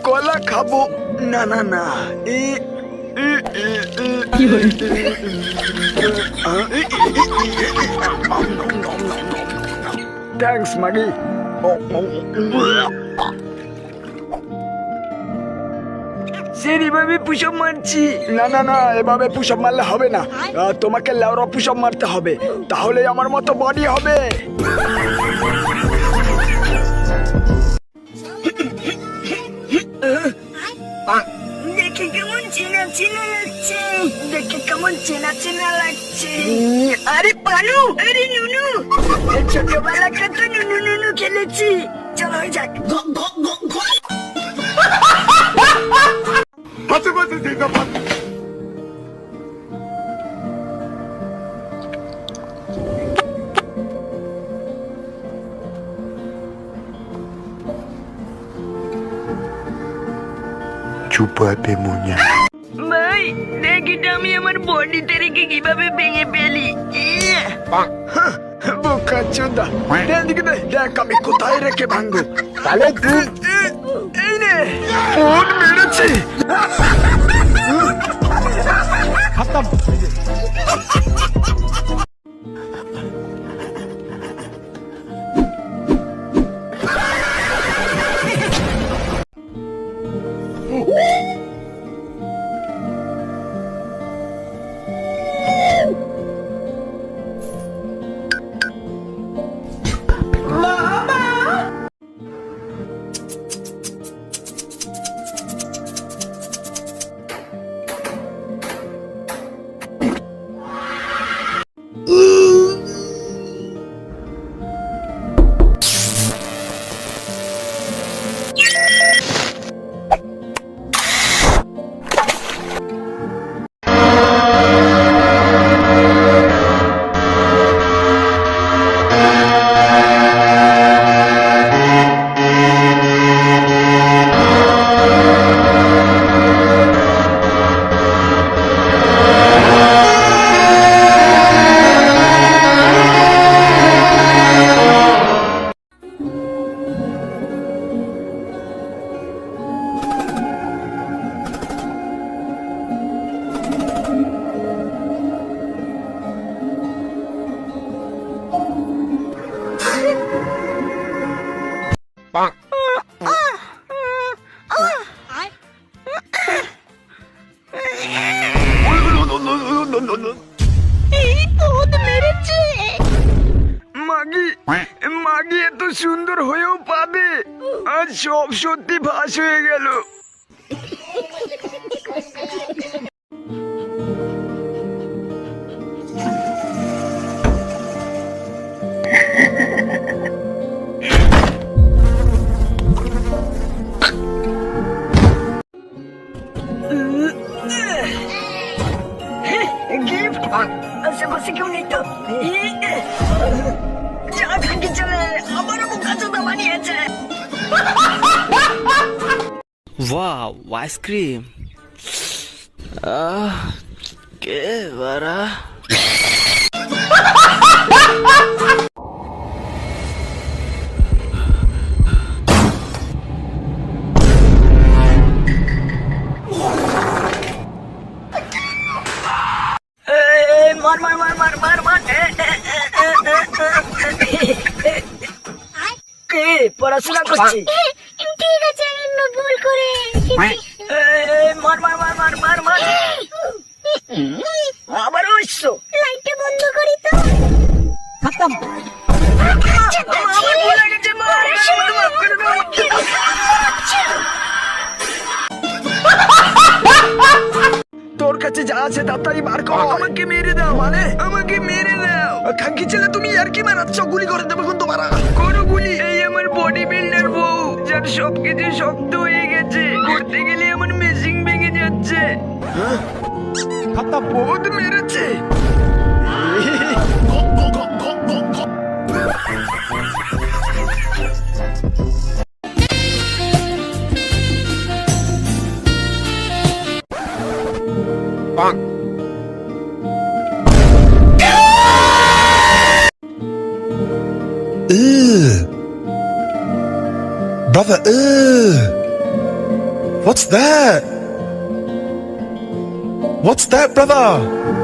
কলা খাবো না না না থ্যাঙ্কস মাগি। সেভাবে পুষপ মারছি। না না না, এভাবে পুষপ মারলে হবে না, তোমাকে লেওরা পুষপ মারতে হবে, তাহলে আমার মতো বডি হবে। দেখে কেমন চেনা চেনা লাগছে, দেখে কেমন চেনা চেনা লাগছে। আরে পানু, আরে নুনু, ছোটবেলা কত নুনু নুনু খেলেছি, চলো হয়ে যাক। চুপাতে মুনিয়া ভাই দেখি আমি আমার বডিতে রেখে কিভাবে ভেঙে ফেলি। বোকা চোদা, এদিকে দেখ আমি কোথায় রেখে ভাঙবো। তাহলে এই নে ফোন মেরেছি। মাগি মাগি এত সুন্দর হয়েও পাবে, আজ সব সত্যি ফাঁস হয়ে গেল। গিফট আশেপাশে কেউ নেই তো? যা থাকি চলে, আমারও বোকা চোদা বানিয়েছে। वाव आइसक्रीम के बड़ा মার মার মার মার মার মার। কে পড়াশোনা করছি? ঠিক আছে, আমি ভুল করে মার মার মার মার মার মার। আবারও এসছো? লাইটটা বন্ধ করি তো। আমার ভুল হয়ে গেছে, মার মাফ করে দাও। তোর কাছে যা আছে তাড়াতাড়ি বার কর, আমাকে মেরে দাও। মানে আমাকে মেরে দাও? খাঙ্কি ছেলে, তুমি আর কি মারাচ্ছ? গুলি করে দেবো কিন্তু মারা কোনো গুলি? এই আমার বডি বিল্ডার বউ, যার সবকিছু শক্ত হয়ে গেছে, করতে গেলে আমার মেশিন ভেঙে যাচ্ছে। বহুত মেরেছে। Ugh. Brother, ugh. What's that? What's that, brother?